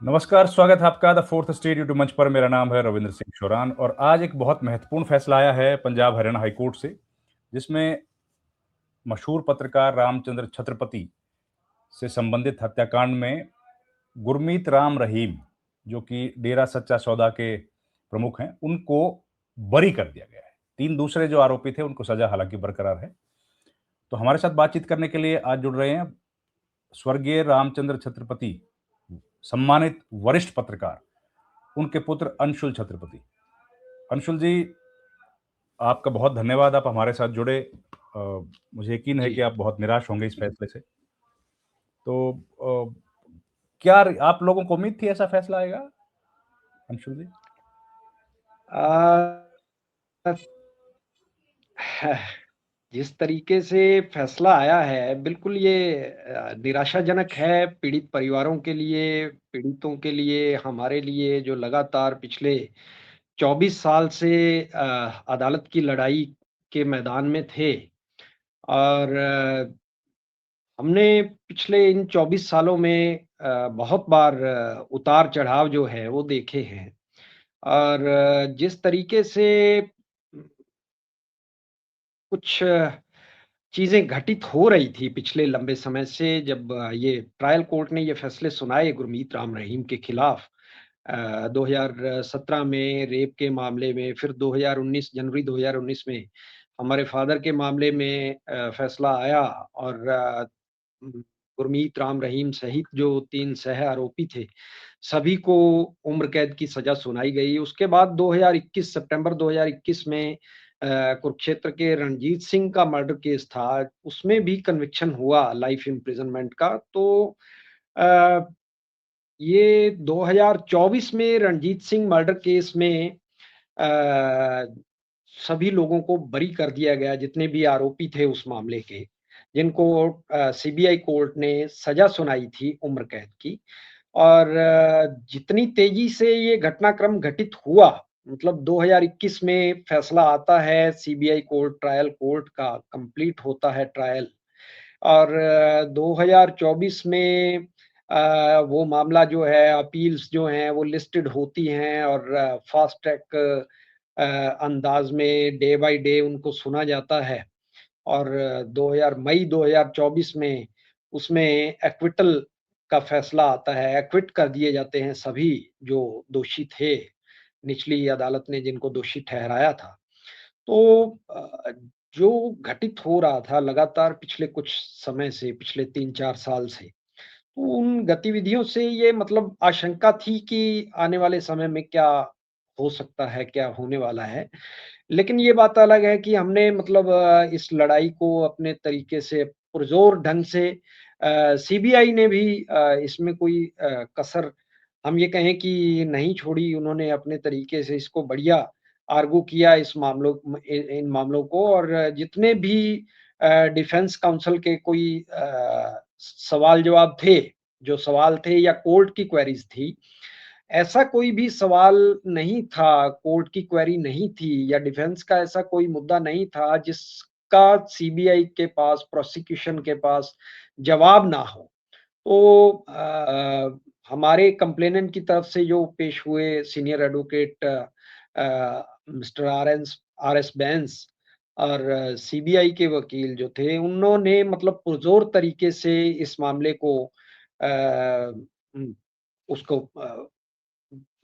नमस्कार, स्वागत है आपका द फोर्थ स्टेट यूट्यूब मंच पर। मेरा नाम है रविंद्र सिंह शोरान और आज एक बहुत महत्वपूर्ण फैसला आया है पंजाब हरियाणा हाई कोर्ट से, जिसमें मशहूर पत्रकार रामचंद्र छत्रपति से संबंधित हत्याकांड में गुरमीत राम रहीम, जो कि डेरा सच्चा सौदा के प्रमुख हैं, उनको बरी कर दिया गया है। 3 दूसरे जो आरोपी थे, उनको सजा हालांकि बरकरार है। तो हमारे साथ बातचीत करने के लिए आज जुड़ रहे हैं स्वर्गीय रामचंद्र छत्रपति, सम्मानित वरिष्ठ पत्रकार, उनके पुत्र अंशुल छत्रपति। अंशुल जी, आपका बहुत धन्यवाद, आप हमारे साथ जुड़े। मुझे यकीन है जी। कि आप बहुत निराश होंगे इस फैसले से। तो क्या आप लोगों को उम्मीद थी ऐसा फैसला आएगा, अंशुल जी? आ, जिस तरीके से फैसला आया है, बिल्कुल ये निराशाजनक है पीड़ित परिवारों के लिए, पीड़ितों के लिए, हमारे लिए जो लगातार पिछले 24 साल से अदालत की लड़ाई के मैदान में थे। और हमने पिछले इन 24 सालों में बहुत बार उतार-चढ़ाव जो है वो देखे हैं। और जिस तरीके से कुछ चीज़ें घटित हो रही थी पिछले लंबे समय से, जब ये ट्रायल कोर्ट ने ये फैसले सुनाए गुरमीत राम रहीम के खिलाफ 2017 में रेप के मामले में, फिर 2019 जनवरी 2019 में हमारे फादर के मामले में फैसला आया। और उम, गुरमीत राम रहीम सहित जो 3 सह आरोपी थे, सभी को उम्र कैद की सज़ा सुनाई गई। उसके बाद 2021 सितंबर 2021 में कुरुक्षेत्र के रणजीत सिंह का मर्डर केस था, उसमें भी कन्विक्शन हुआ लाइफ इम्प्रिजनमेंट का। तो अ, ये 2024 में रणजीत सिंह मर्डर केस में अ, सभी लोगों को बरी कर दिया गया, जितने भी आरोपी थे उस मामले के, जिनको सीबीआई कोर्ट ने सज़ा सुनाई थी उम्र कैद की। और जितनी तेज़ी से ये घटनाक्रम घटित हुआ, मतलब 2021 में फैसला आता है, सीबीआई कोर्ट ट्रायल कोर्ट का कंप्लीट होता है ट्रायल। और 2024 में वो मामला जो है, अपील्स जो हैं वो लिस्टेड होती हैं और फास्ट ट्रैक अंदाज में डे बाय डे उनको सुना जाता है। और 2000 मई 2024 में उसमें एक्विटल का फैसला आता है, एक्विट कर दिए जाते हैं सभी जो दोषी थे, निचली अदालत ने जिनको दोषी ठहराया था। तो जो घटित हो रहा था लगातार पिछले कुछ समय से, पिछले 3-4 साल से, तो उन गतिविधियों से ये मतलब आशंका थी कि आने वाले समय में क्या हो सकता है, क्या होने वाला है। लेकिन ये बात अलग है कि हमने मतलब इस लड़ाई को अपने तरीके से पुरज़ोर ढंग से सीबीआई ने भी इसमें कोई कसर हम ये कहें कि नहीं छोड़ी। उन्होंने अपने तरीके से इसको बढ़िया आर्गू किया इस मामलों इन मामलों को। और जितने भी डिफेंस काउंसिल के कोई सवाल-जवाब थे, जो सवाल थे या कोर्ट की क्वेरीज़ थी, ऐसा कोई भी सवाल नहीं था, कोर्ट की क्वेरी नहीं थी या डिफेंस का ऐसा कोई मुद्दा नहीं था जिसका सीबीआई के पास, प्रोसिक्यूशन के पास जवाब ना हो। तो हमारे कंप्लेनेंट की तरफ से जो पेश हुए senior advocate mister R S Bains और सीबीआई के वकील जो थे, उन्होंने मतलब पुरज़ोर तरीके से इस मामले को अ, उम, उसको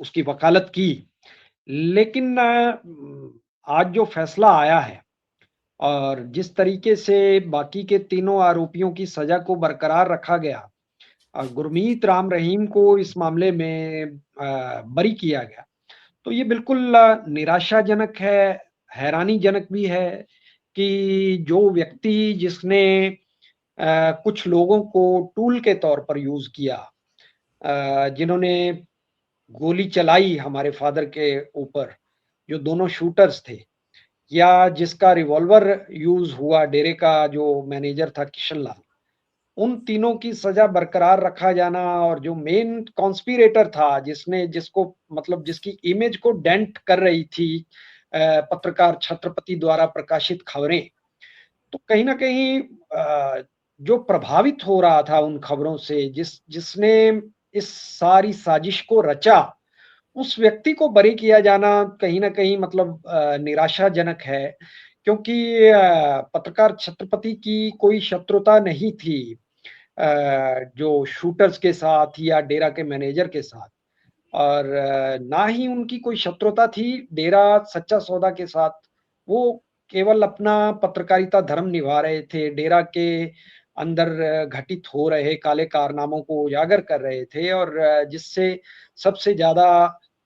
उसकी वकालत की। लेकिन आज जो फैसला आया है और जिस तरीके से बाकी के तीनों आरोपियों की सज़ा को बरकरार रखा गया और गुरमीत राम रहीम को इस मामले में बरी किया गया, तो ये बिल्कुल निराशाजनक है, हैरानीजनक भी है कि जो व्यक्ति जिसने कुछ लोगों को टूल के तौर पर यूज़ किया, जिन्होंने गोली चलाई हमारे फादर के ऊपर, जो दोनों शूटर्स थे, या जिसका रिवॉल्वर यूज़ हुआ, डेरे का जो मैनेजर था किशन लाल, उन तीनों की सज़ा बरकरार रखा जाना। और जो मेन कॉन्स्पिरेटर था, जिसने जिसको मतलब जिसकी इमेज को डेंट कर रही थी पत्रकार छत्रपति द्वारा प्रकाशित खबरें, तो कहीं न कहीं जो प्रभावित हो रहा था उन खबरों से, जिसने इस सारी साजिश को रचा, उस व्यक्ति को बरी किया जाना कहीं न कहीं मतलब निराशाजनक है, क्योंकि पत्रकार छत्रपति की कोई शत्रुता नहीं थी जो शूटर्स के साथ या डेरा के मैनेजर के साथ, और ना ही उनकी कोई शत्रुता थी डेरा सच्चा सौदा के साथ। वो केवल अपना पत्रकारिता धर्म निभा रहे थे, डेरा के अंदर घटित हो रहे काले कारनामों को उजागर कर रहे थे, और जिससे सबसे ज़्यादा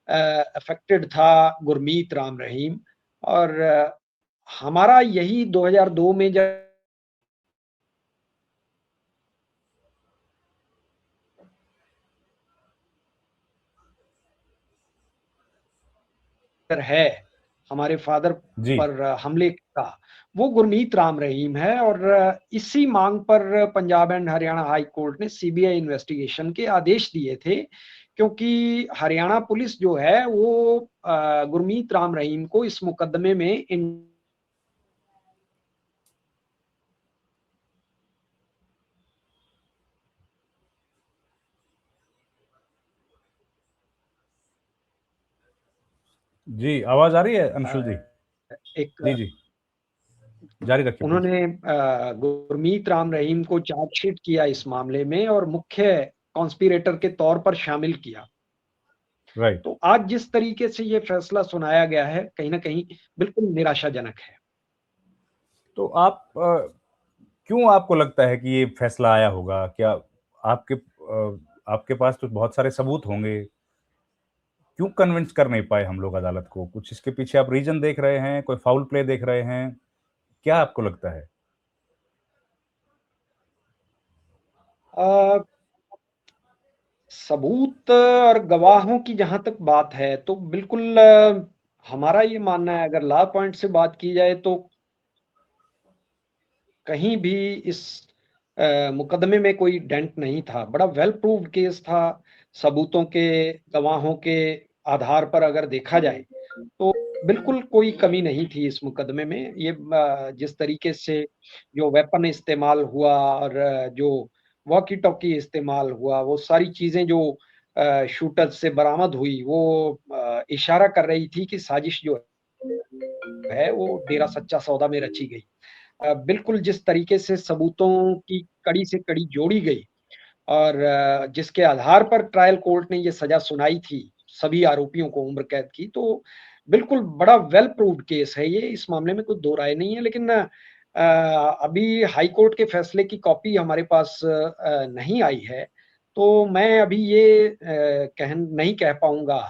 अफ़ेक्टेड था गुरमीत राम रहीम। और हमारा यही 2002 में जब है, हमारे फ़ादर जी। पर हमले का, वो गुरमीत राम रहीम है, और इसी माँग पर Punjab and Haryana high court ने सीबीआई इन्वेस्टिगेशन के आदेश दिए थे, क्योंकि हरियाणा पुलिस जो है वो गुरमीत राम रहीम को इस मुकदमे में इन जी, आवाज़ आ रही है अंशुल जी? अ, एक जी, जी। जारी रखिए प्लीज़। उन्होंने गुरमीत राम रहीम को चार्जशीट किया इस मामले में और मुख्य कॉन्स्पिरेटर के तौर पर शामिल किया। राइट। तो आज जिस तरीके से ये फैसला सुनाया गया है, कहीं न कहीं बिल्कुल निराशाजनक है। तो आप क्यों आपको लगता है कि ये फैसला आया होगा? क्या आपके पास तो बहुत सारे सबूत होंगे, क्यों कन्विंस कर नहीं पाए हम लोग अदालत को? कुछ इसके पीछे आप रीज़न देख रहे हैं, कोई फाउल प्ले देख रहे हैं? क्या आपको लगता है? अ, सबूत और गवाहों की जहाँ तक बात है, तो बिल्कुल हमारा ये मानना है, अगर लॉ पॉइंट से बात की जाए तो कहीं भी इस मुकदमे में कोई डेंट नहीं था। बड़ा वेल प्रूव्ड केस था, सबूतों के, गवाहों के आधार पर अगर देखा जाए, तो बिल्कुल कोई कमी नहीं थी इस मुकदमे में। ये जिस तरीके से जो वेपन इस्तेमाल हुआ और जो वॉकी-टॉकी इस्तेमाल हुआ, वो सारी चीज़ें जो शूटर से बरामद हुई, वो इशारा कर रही थी कि साजिश जो है, वो डेरा सच्चा सौदा में रची गई। बिल्कुल जिस तरीके से सबूतों की कड़ी से कड़ी जोड़ी गई और जिसके आधार पर ट्रायल कोर्ट ने ये सज़ा सुनाई थी, सभी आरोपियों को उम्र कैद की, तो बिल्कुल बड़ा वेल प्रूव्ड केस है ये, इस मामले में कोई दो राय नहीं है। लेकिन अभी हाई कोर्ट के फैसले की कॉपी हमारे पास नहीं आई है, तो मैं अभी ये कह नहीं कह पाऊँगा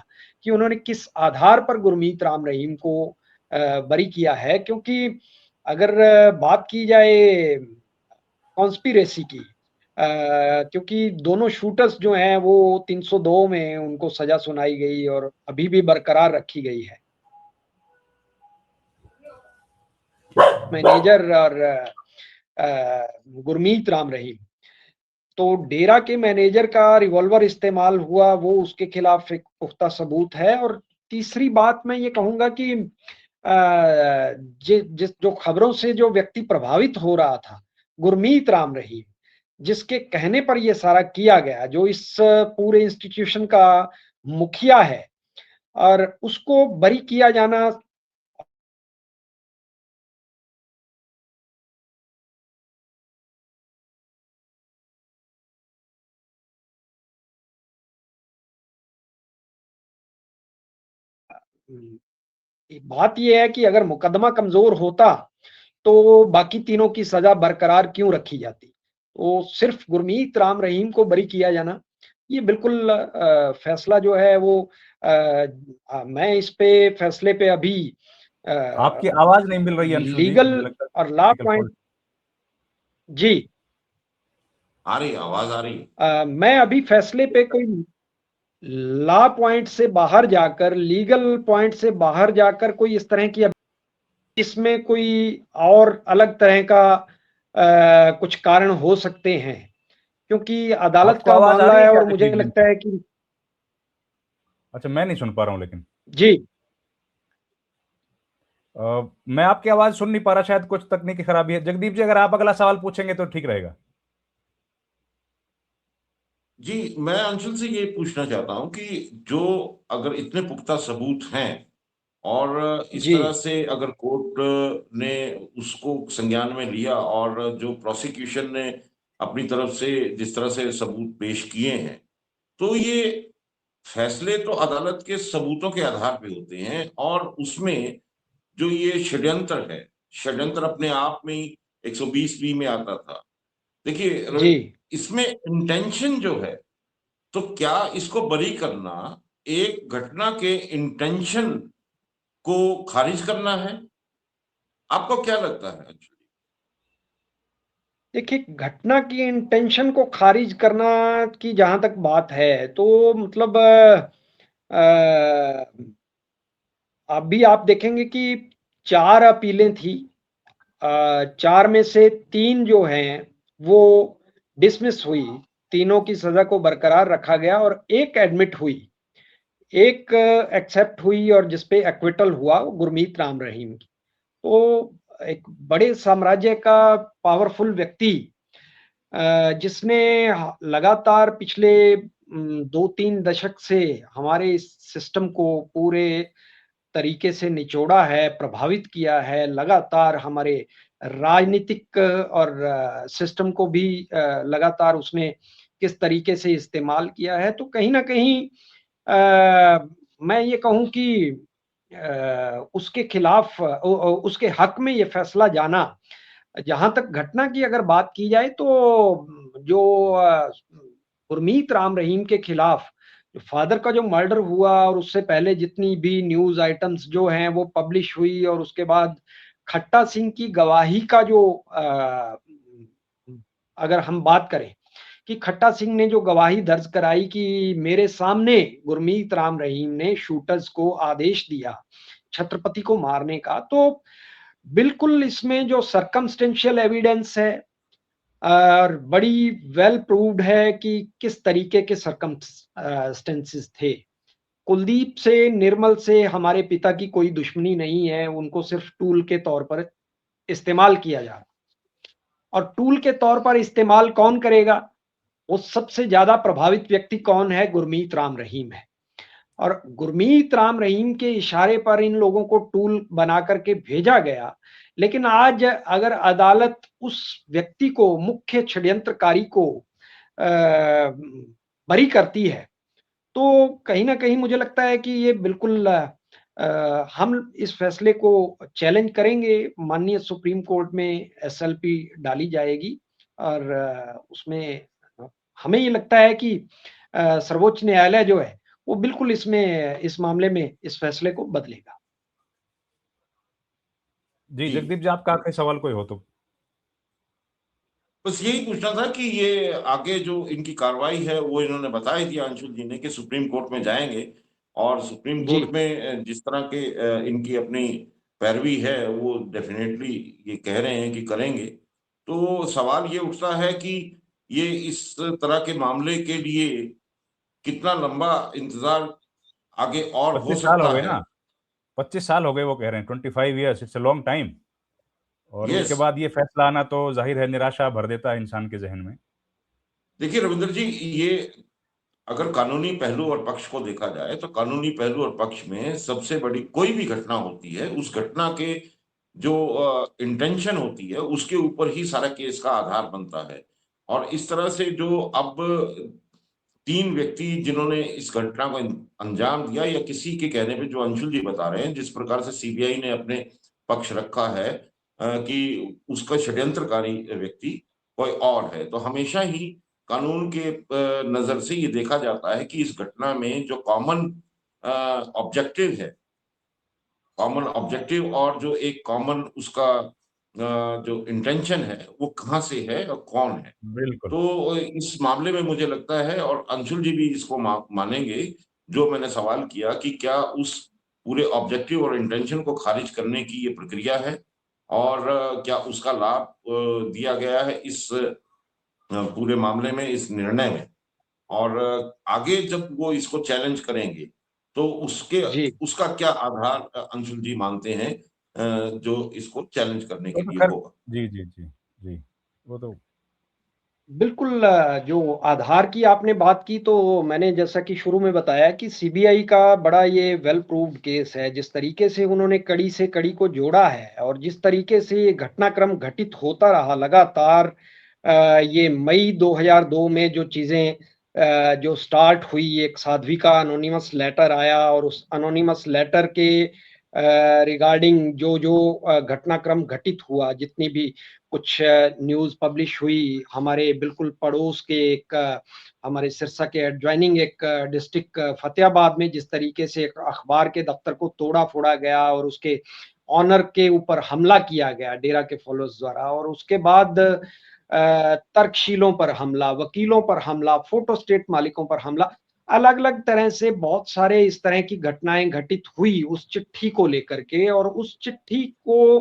कि उन्होंने किस आधार पर गुरमीत राम रहीम को बरी किया है, क्योंकि अगर बात की जाए कॉन्स्पिरेसी की, क्योंकि दोनों शूटर्स जो हैं वो 302 में उनको सज़ा सुनाई गई और अभी भी बरकरार रखी गई है। मैनेजर और गुरमीत राम रहीम, तो डेरा के मैनेजर का रिवॉल्वर इस्तेमाल हुआ, वो उसके खिलाफ एक पुख्ता सबूत है। और तीसरी बात मैं ये कहूँगा कि जिस जो खबरों से जो व्यक्ति प्रभावित हो रहा था, गुरमीत राम रहीम, जिसके कहने पर ये सारा किया गया, जो इस पूरे इंस्टीट्यूशन का मुखिया है, और उसको बरी किया जाना उम, बात ये है कि अगर मुकदमा कमज़ोर होता, तो बाकी तीनों की सज़ा बरकरार क्यों रखी जाती? तो सिर्फ़ गुरमीत राम रहीम को बरी किया जाना, ये बिल्कुल फैसला जो है वो मैं इस पे फैसले पे अभी अ, आपकी आवाज़ नहीं मिल रही है अंशुल जी, लीगल मुझे लगता है और लॉ टेक्निकल पॉइंट फॉल्ट। जी, आ रही है, आवाज आ रही है। मैं अभी फैसले पे कोई लॉ पॉइंट से बाहर जाकर, लीगल पॉइंट से बाहर जाकर कोई इस तरह की इसमें कोई और अलग तरह का कुछ कारण हो सकते हैं, क्योंकि अदालत आपको का आवाज़ आ मामला रही है है क्या और अभी मुझे भी मेरी? लगता है कि अच्छा, मैं नहीं सुन पा रहा हूँ लेकिन। जी, मैं आपकी आवाज़ सुन नहीं पा रहा, शायद कुछ तकनीकी खराबी है। जगदीप जी, अगर आप अगला सवाल पूछेंगे तो ठीक रहेगा। जी, मैं अंशुल से ये पूछना चाहता हूँ कि जो अगर इतने पुख्ता सबूत हैं और इस जी, तरह से अगर कोर्ट ने उसको संज्ञान में लिया और जो प्रोसिक्यूशन ने अपनी तरफ से जिस तरह से सबूत पेश किए हैं, तो ये फैसले तो अदालत के सबूतों के आधार पे होते हैं और उसमें जो ये षड्यंत्र है, षड्यंत्र अपने आप में ही 120 बी में आता था। देखिए जी। इसमें इंटेंशन जो है, तो क्या इसको बरी करना एक घटना के इंटेंशन को खारिज करना है? आपको क्या लगता है एक्चुअली? देखिए, घटना की इंटेंशन को खारिज करना की जहाँ तक बात है, तो मतलब अभी आप देखेंगे कि 4 अपीलें थी। 4 में से 3 जो हैं, वो डिसमिस हुई। तीनों की सज़ा को बरकरार रखा गया और 1 एडमिट हुई। 1 एक्सेप्ट हुई और जिसपे एक्विटल हुआ, वो गुरमीत राम रहीम की। तो एक बड़े साम्राज्य का पावरफुल व्यक्ति जिसने लगातार पिछले 2-3 दशक से हमारे इस सिस्टम को पूरे तरीके से निचोड़ा है, प्रभावित किया है, लगातार हमारे राजनीतिक और सिस्टम को भी लगातार उसने किस तरीके से इस्तेमाल किया है, तो कहीं न कहीं मैं ये कहूँ कि उसके खिलाफ उसके हक में ये फैसला जाना, जहाँ तक घटना की अगर बात की जाए तो जो गुरमीत राम रहीम के खिलाफ फादर का जो मर्डर हुआ और उससे पहले जितनी भी न्यूज़ आइटम्स जो हैं वो पब्लिश हुई और उसके बाद खट्टा सिंह की गवाही का जो अगर हम बात करें कि खट्टा सिंह ने जो गवाही दर्ज कराई कि मेरे सामने गुरमीत राम रहीम ने शूटर्स को आदेश दिया छत्रपति को मारने का, तो बिल्कुल इसमें जो सर्कमस्टेंशियल एविडेंस है और बड़ी वेल प्रूव्ड है कि किस तरीके के सर्कमस्टेंसेस थे। कुलदीप से, निर्मल से हमारे पिता की कोई दुश्मनी नहीं है, उनको सिर्फ टूल के तौर पर इस्तेमाल किया जा रहा है। और टूल के तौर पर इस्तेमाल कौन करेगा? वो सबसे ज़्यादा प्रभावित व्यक्ति कौन है? गुरमीत राम रहीम है। और गुरमीत राम रहीम के इशारे पर इन लोगों को टूल बना करके भेजा गया। लेकिन आज अगर अदालत उस व्यक्ति को, मुख्य षड्यंत्रकारी को बरी करती है, तो कहीं न कहीं मुझे लगता है कि ये बिल्कुल हम इस फैसले को चैलेंज करेंगे। माननीय सुप्रीम कोर्ट में एसएलपी डाली जाएगी और उसमें हमें ये लगता है कि सर्वोच्च न्यायालय जो है, वो बिल्कुल इसमें इस मामले में इस फैसले को बदलेगा। जी, जी, जगदीप जी आपका आखिरी सवाल कोई हो तो? बस यही पूछना था कि ये आगे जो इनकी कार्रवाई है वो इन्होंने बता ही दिया अंशुल जी ने कि सुप्रीम कोर्ट में जाएँगे और सुप्रीम जी, कोर्ट में जिस तरह के इनकी अपनी पैरवी है वो डेफ़िनेटली ये कह रहे हैं कि करेंगे। तो सवाल ये उठता है कि ये इस तरह के मामले के लिए कितना लंबा इंतज़ार आगे और हो 25 साल हो सकता गए है? ना, 25 साल हो गए वो कह रहे हैं, 25 years it's a long time. और उसके यस। बाद ये फैसला आना तो ज़ाहिर है निराशा भर देता है इंसान के ज़हन में। देखिए रविंद्र जी, ये अगर कानूनी पहलू और पक्ष को देखा जाए, तो कानूनी पहलू और पक्ष में सबसे बड़ी कोई भी घटना होती है, उस घटना के जो इंटेंशन होती है, उसके ऊपर ही सारा केस का आधार बनता है। और इस तरह से जो अब 3 व्यक्ति जिन्होंने इस घटना को अंजाम दिया या किसी के कहने पे जो अंशुल जी बता रहे हैं, जिस प्रकार से सीबीआई ने अपने पक्ष रखा है कि उसका षड्यंत्रकारी व्यक्ति कोई और है। तो हमेशा ही कानून के नज़र से ये देखा जाता है कि इस घटना में जो अ, ऑब्जेक्टिव है कॉमन ऑब्जेक्टिव और जो एक कॉमन उसका जो इंटेंशन है, वो कहाँ से है और कौन है। बिल्कुल। तो इस मामले में मुझे लगता है और अंशुल जी भी इसको मानेंगे, जो मैंने सवाल किया कि क्या उस पूरे ऑब्जेक्टिव और इंटेंशन को खारिज करने की ये प्रक्रिया है और क्या उसका लाभ दिया गया है इस पूरे मामले में, इस निर्णय में। और आगे जब वो इसको चैलेंज करेंगे, तो जी। उसका क्या आधार अंशुल जी मानते हैं जो इसको चैलेंज करने वो के तो लिए खैर होगा? जी, जी, जी, जी। वो तो बिल्कुल, जो आधार की आपने बात की, तो मैंने जैसा कि शुरू में बताया कि सीबीआई का बड़ा ये वेल प्रूव्ड केस है। जिस तरीके से उन्होंने कड़ी से कड़ी को जोड़ा है और जिस तरीके से ये घटनाक्रम घटित होता रहा लगातार, ये मई 2002 में जो चीज़ें जो स्टार्ट हुई, एक साध्वी का एनोनिमस लेटर आया और उस एनोनिमस लेटर के रिगार्डिंग जो घटनाक्रम घटित हुआ, जितनी भी कुछ न्यूज़ पब्लिश हुई, हमारे बिल्कुल पड़ोस के एक हमारे सिरसा के एडजॉइनिंग एक डिस्ट्रिक्ट फ़तेहाबाद में जिस तरीके से एक अखबार के दफ्तर को तोड़ा-फोड़ा गया और उसके ऑनर के ऊपर हमला किया गया डेरा के फॉलोअर्स द्वारा, और उसके बाद तर्कशीलों पर हमला, वकीलों पर हमला, फोटोस्टेट मालिकों पर हमला, अलग-अलग तरह से बहुत सारे इस तरह की घटनाएँ घटित हुई उस चिट्ठी को लेकर के। और उस चिट्ठी को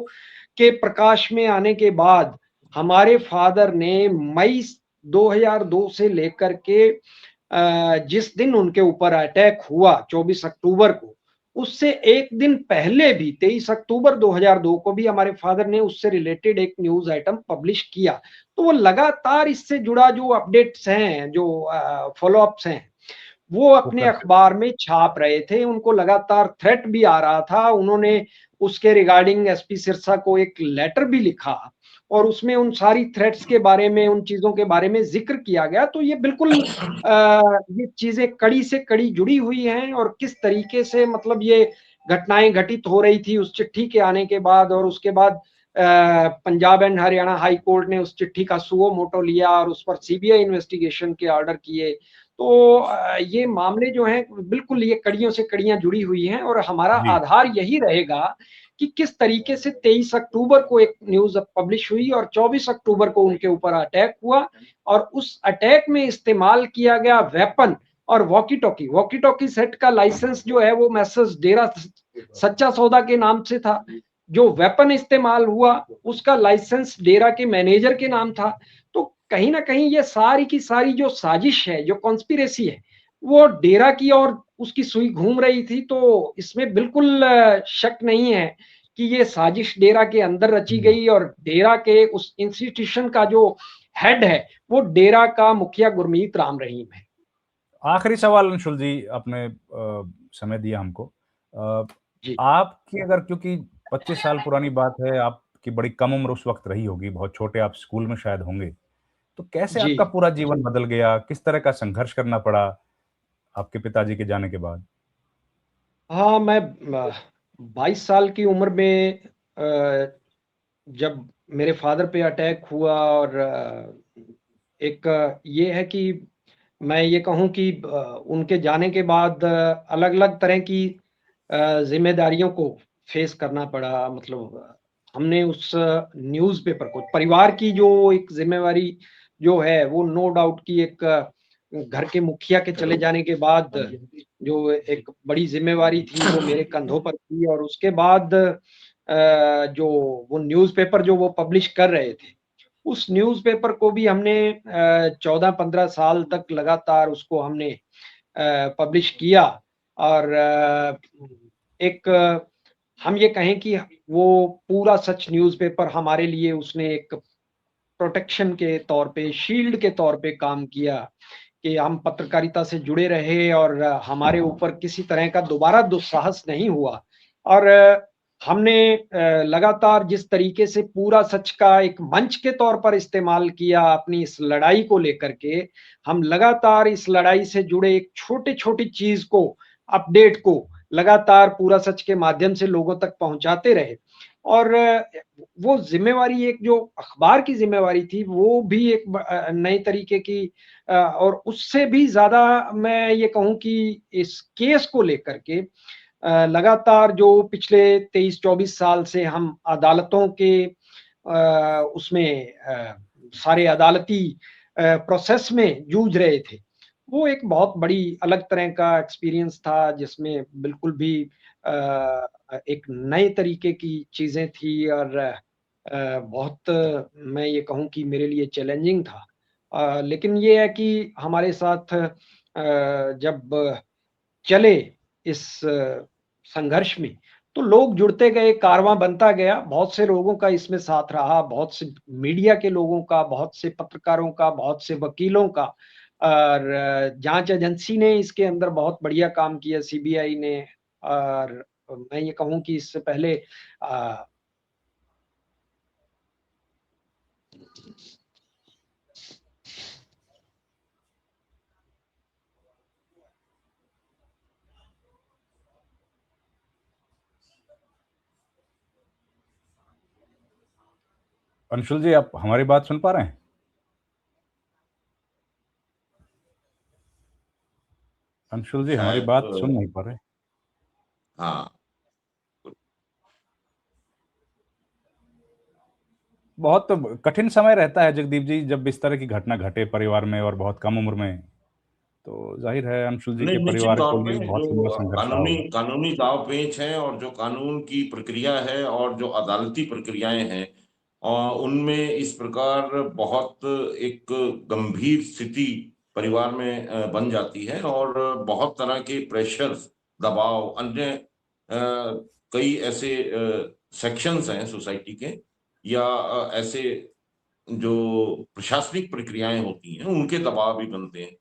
के प्रकाश में आने के बाद हमारे फादर ने मई 2002 से लेकर के जिस दिन उनके ऊपर अटैक हुआ 24 अक्टूबर को, उससे एक दिन पहले भी 23 अक्टूबर 2002 को भी हमारे फादर ने उससे रिलेटेड एक न्यूज़ आइटम पब्लिश किया। तो वो लगातार इससे जुड़ा जो अपडेट्स हैं, जो फ़ॉलो-अप्स हैं, वो वो अपने करते अखबार में छाप रहे थे। उनको लगातार थ्रेट भी आ रहा था। उन्होंने उसके रिगार्डिंग एसपी सिरसा को एक लेटर भी लिखा और उसमें उन सारी थ्रेट्स के बारे में, उन चीज़ों के बारे में ज़िक्र किया गया। तो ये बिल्कुल ये चीज़ें कड़ी से कड़ी जुड़ी हुई हैं और किस तरीके से मतलब ये घटनाएँ घटित हो रही थी उस चिट्ठी के आने के बाद। और उसके बाद Punjab and Haryana high court ने उस चिट्ठी का सुओ मोटो लिया और उस पर सीबीआई इन्वेस्टिगेशन के ऑर्डर किए। तो ये मामले जो हैं बिल्कुल ये कड़ियों से कड़ियाँ जुड़ी हुई हैं और हमारा जी। आधार यही रहेगा कि किस तरीके से 23 अक्टूबर को एक न्यूज़ पब्लिश हुई और 24 अक्टूबर को उनके ऊपर अटैक हुआ और उस अटैक में इस्तेमाल किया गया वेपन और वॉकी-टॉकी सेट का लाइसेंस जो है वो मैसर्स डेरा सच्चा सौदा के नाम से था। जो वेपन इस्तेमाल हुआ उसका लाइसेंस डेरा के मैनेजर के नाम था। तो कहीं न कहीं ये सारी की सारी जो साजिश है, जो कॉन्स्पिरेसी है, वो डेरा की ओर उसकी सुई घूम रही थी। तो इसमें बिल्कुल शक नहीं है कि ये साजिश डेरा के अंदर रची जी। गई और डेरा के उस इंस्टीट्यूशन का जो हेड है, वो डेरा का मुखिया गुरमीत राम रहीम है। आखिरी सवाल अंशुल जी, आपने समय दिया हमको। जी। आपकी अगर क्योंकि 25 साल पुरानी बात है, आपकी बड़ी कम उम्र उस वक़्त रही होगी, बहुत छोटे आप स्कूल में शायद होंगे। तो कैसे जी। आपका पूरा जीवन बदल गया? किस तरह का संघर्ष करना पड़ा आपके पिताजी के जाने के बाद? हाँ, मैं 22 साल की उम्र में जब मेरे फ़ादर पे अटैक हुआ और एक ये है कि मैं ये कहूँ कि उनके जाने के बाद अलग-अलग तरह की ज़िम्मेदारियों को फ़ेस करना पड़ा। मतलब हमने उस न्यूज़पेपर को परिवार की जो एक ज़िम्मेवारी जो है, वो नो डाउट कि एक घर के मुखिया के चले जाने के बाद जो एक बड़ी ज़िम्मेवारी थी, वो मेरे कंधों पर थी। और उसके बाद जो वो न्यूज़पेपर जो वो पब्लिश कर रहे थे, उस न्यूज़पेपर को भी हमने 14-15 साल तक लगातार उसको हमने पब्लिश किया। और एक हम ये कहें कि वो पूरा सच न्यूज़पेपर हमारे लिए उसने एक प्रोटेक्शन के तौर पे, शील्ड के तौर पे काम किया कि हम पत्रकारिता से जुड़े रहे और हमारे ऊपर किसी तरह का दोबारा दुस्साहस नहीं हुआ। और हमने लगातार जिस तरीके से पूरा सच का एक मंच के तौर पर इस्तेमाल किया अपनी इस लड़ाई को लेकर के, हम लगातार इस लड़ाई से जुड़े एक छोटी-छोटी चीज़ को, अपडेट को लगातार पूरा सच के माध्यम से लोगों तक पहुँचाते रहे। और वो ज़िम्मेवारी एक जो अखबार की ज़िम्मेवारी थी, वो भी एक नए तरीके की और उससे भी ज़्यादा मैं ये कहूँ कि इस केस को लेकर के लगातार जो पिछले 23-24 साल से हम अदालतों के उसमें सारे अदालती प्रोसेस में जूझ रहे थे। वो एक बहुत बड़ी अलग तरह का एक्सपीरियंस था जिसमें बिल्कुल भी एक नए तरीके की चीज़ें थी और बहुत मैं ये कहूँ कि मेरे लिए चैलेंजिंग था। लेकिन ये है कि हमारे साथ जब चले इस संघर्ष में, तो लोग जुड़ते गए, कारवां बनता गया, बहुत से लोगों का इसमें साथ रहा, बहुत से मीडिया के लोगों का, बहुत से पत्रकारों का, बहुत से वकीलों का और जाँच एजेंसी ने इसके अंदर बहुत बढ़िया काम किया, सीबीआई ने। और मैं ये कहूँ कि इससे पहले अ, अंशुल जी, आप हमारी बात सुन पा रहे हैं? अंशुल जी, हमारी शायद बात सुन नहीं पा रहे। हाँ, बहुत कठिन समय रहता है जगदीप जी, जब इस तरह की घटना घटे परिवार में और बहुत कम उम्र में, तो ज़ाहिर है अंशुल जी नहीं, के निश्चित परिवार तौर को पे लिए बहुत जो लंबा संघर्ष रहा कानूनी होगा। कानूनी दांव-पेच है और जो कानून की प्रक्रिया है और जो अदालती प्रक्रियाएँ हैं उनमें इस प्रकार बहुत एक गंभीर स्थिति परिवार में बन जाती है और बहुत तरह के प्रेशर्स, दबाव, अन्य कई ऐसे सेक्शंस हैं सोसाइटी के या ऐसे जो प्रशासनिक प्रक्रियाएँ होती हैं, उनके दबाव भी बनते हैं।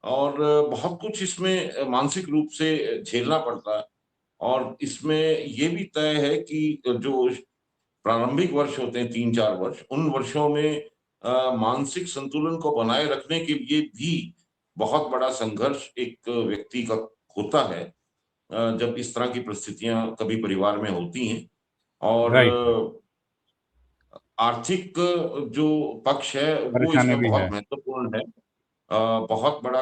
और बहुत कुछ इसमें मानसिक रूप से झेलना पड़ता है और इसमें ये भी तय है कि जो प्रारंभिक वर्ष होते हैं 3-4 वर्ष, उन वर्षों में मानसिक संतुलन को बनाए रखने के लिए भी बहुत बड़ा संघर्ष एक व्यक्ति का होता है जब इस तरह की परिस्थितियाँ कभी परिवार में होती हैं और राइट, राइट। आर्थिक जो पक्ष है, वो परेशानी इसमें भी बहुत है। महत्वपूर्ण है। बहुत बड़ा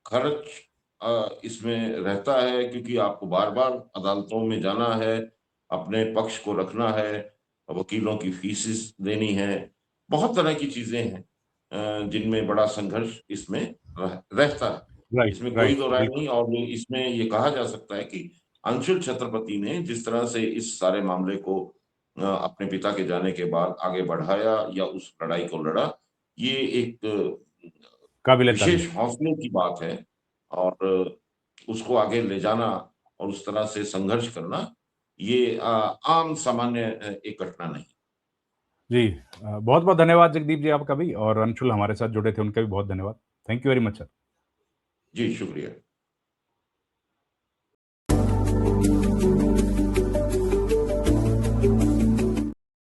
खर्च इसमें रहता है क्योंकि आपको बार-बार अदालतों में जाना है, अपने पक्ष को रखना है, वकीलों की फीसेस देनी है, बहुत तरह की चीज़ें हैं जिनमें बड़ा संघर्ष इसमें रहता है। राइट, इसमें कोई राइट, दो राय बिल्कुल। नहीं और इसमें ये कहा जा सकता है कि अंशुल छत्रपति ने जिस तरह से इस सारे मामले को अपने पिता के जाने के बाद आगे बढ़ाया या उस लड़ाई को लड़ा, ये एक काबिल-ए-तारीफ़। विशेष हौसले की बात है और उसको आगे ले जाना और उस तरह से संघर्ष करना, ये आम सामान्य एक घटना नहीं। जी, बहुत-बहुत धन्यवाद जगदीप जी आपका भी, और अंशुल हमारे साथ जुड़े थे, उनका भी बहुत धन्यवाद। Thank you very much sir. जी, शुक्रिया।